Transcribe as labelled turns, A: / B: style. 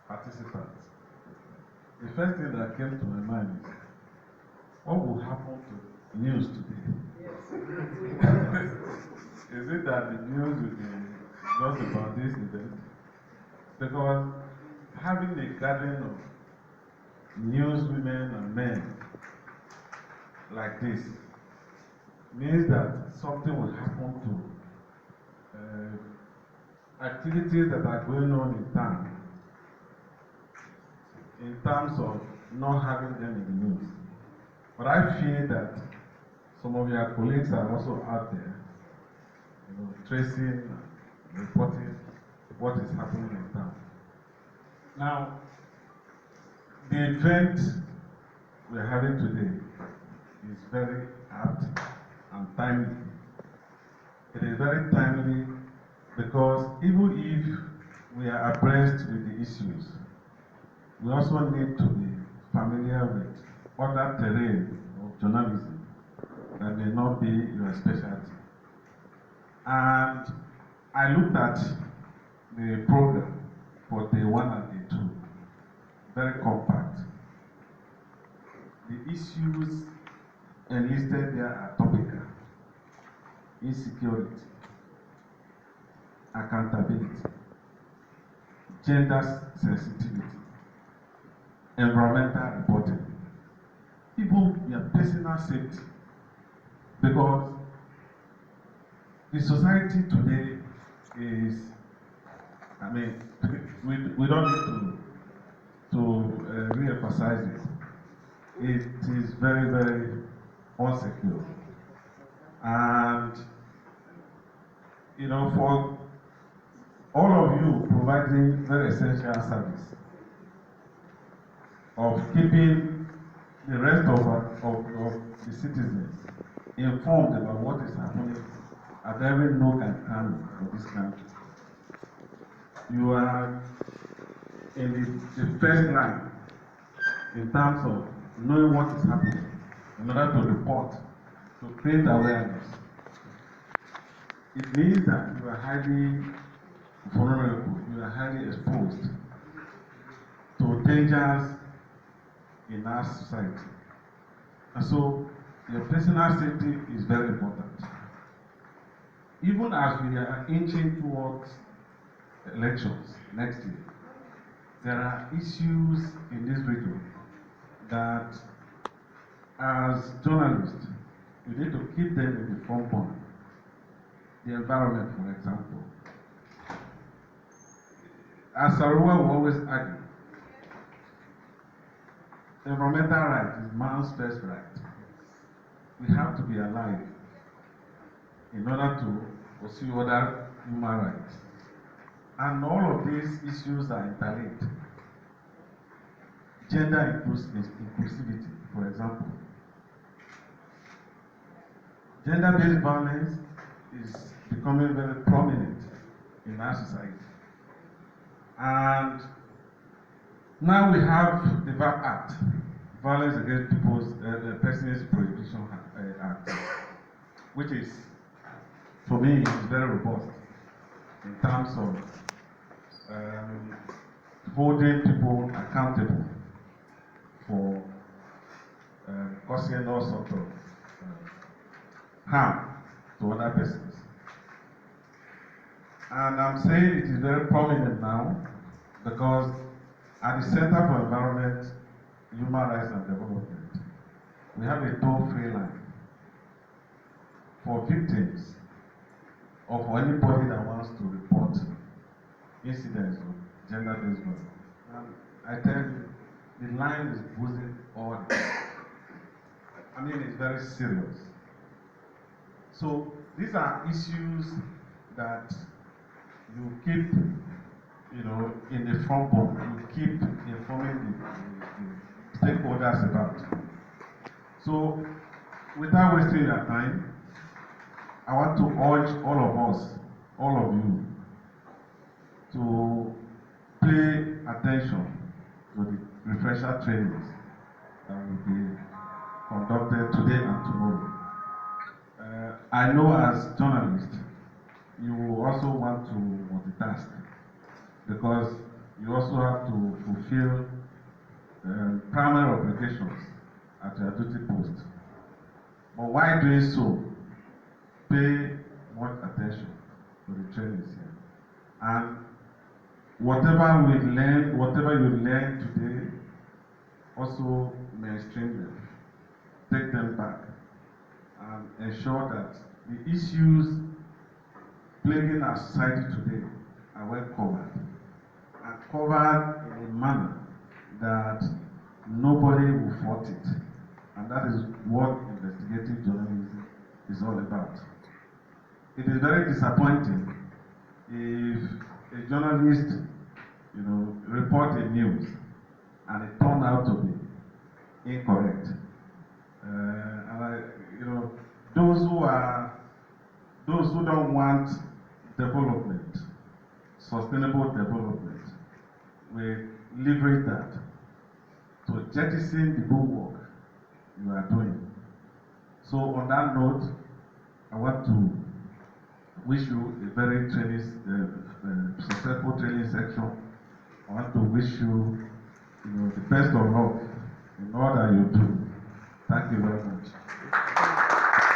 A: participants, the first thing that came to my mind is what will happen to news today? Yes. Is it that the news will be just about this event? Because having a gathering of newswomen and men like this means that something will happen to activities that are going on in town in terms of not having them in the news. But I feel that some of your colleagues are also out there, tracing, reporting what is happening in town. Now, the event we're having today is very apt and timely. It is very timely because even if we are abreast with the issues, we also need to be familiar with other terrain of journalism that may not be your specialty. And I looked at the program for day 1 and day 2, very compact. The issues enlisted there are topical: insecurity, accountability, gender sensitivity, environmental reporting, even your personal safety. Because the society today is, we don't need to re-emphasize it. It is very, very unsecure. And, for all of you providing very essential service of keeping the rest of the citizens informed about what is happening at every nook and cranny of this country. You are in the first line in terms of knowing what is happening in order to report, to create awareness. It means that you are highly vulnerable, you are highly exposed to dangers in our society. And so your personal safety is very important. Even as we are inching towards elections next year, there are issues in this region that, as journalists, we need to keep them in the front burner. The environment, for example. As Saruwa will always argue, environmental right is man's first right. We have to be alive in order to pursue other human rights. And all of these issues are interlinked. Gender inclusivity, for example. Gender-based violence is becoming very prominent in our society. And now we have the VAP Act, Violence Against Persons Prohibition Act, which is, for me, is very robust in terms of holding people accountable for causing all sorts of harm to other persons. And I'm saying it is very prominent now because at the Center for Environment, Human Rights and Development, we have a toll-free line for victims or for anybody that wants to report incidents of gender-based violence. And I tell you, the line is buzzing all the time. It's very serious. So these are issues that you keep, in the front burner. You keep informing the stakeholders about. So, without wasting your time, I want to urge all of us, all of you, to pay attention to the refresher trainings that will be conducted today and tomorrow. I know as journalists, you also want to multitask because you also have to fulfill primary obligations at your duty post. But while doing so, pay much attention to the trainings here. And whatever you learn today, also mainstream them, take them back, and ensure that the issues plaguing our society today are well covered, and covered in a manner that nobody will fault it. And that is what investigative journalism is all about. It is very disappointing if a journalist, report a news and it turned out to be incorrect. Those who don't want development, sustainable development, will leverage that to jettison the good work you are doing. So on that note, I want to wish you a very successful training section. I want to wish you, the best of luck in all that you do. Thank you very much.